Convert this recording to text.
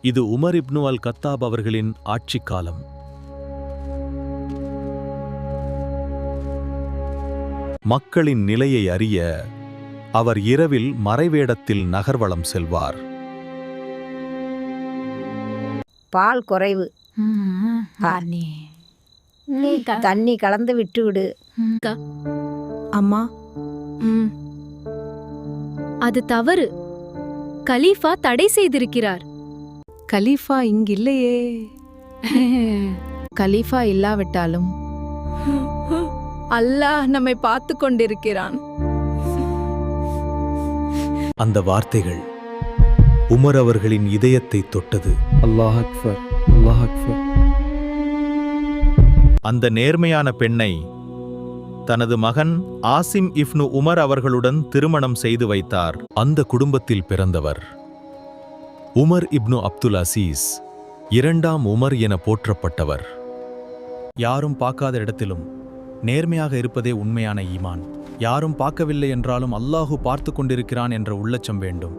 இது Umar ibn அல் கத்தாப் அவர்களின் ஆட்சிக் காலம். மக்களின் நிலையை அறிய அவர் இரவில் மறைவேடத்தில் நகர்வலம் செல்வார். பால் குறைவு, தண்ணி கலந்து விட்டுவிடு. அம்மா, அது தவறு. கலீஃபா தடை செய்திருக்கிறார். கலீஃபா இங்கில்லையே. கலீஃபா இல்லாவிட்டாலும் அல்லாஹ் நம்மை பார்த்து கொண்டிருக்கிறான். அந்த வார்த்தைகள் உமர் அவர்களின் இதயத்தை தொட்டது. அல்லாஹ் அக்பர், அல்லாஹ் அக்பர். அந்த நேர்மையான பெண்ணை தனது மகன் ஆசிம் இப்னு உமர் அவர்களுடன் திருமணம் செய்து வைத்தார். அந்த குடும்பத்தில் பிறந்தவர் உமர் இப்னு அப்துல் அசீஸ், இரண்டாம் உமர் என போற்றப்பட்டவர். யாரும் பார்க்காத இடத்திலும் நேர்மையாக இருப்பதே உண்மையான ஈமான். யாரும் பார்க்கவில்லை என்றாலும் அல்லாஹு பார்த்து கொண்டிருக்கிறான் என்ற உள்ளச்சம் வேண்டும்.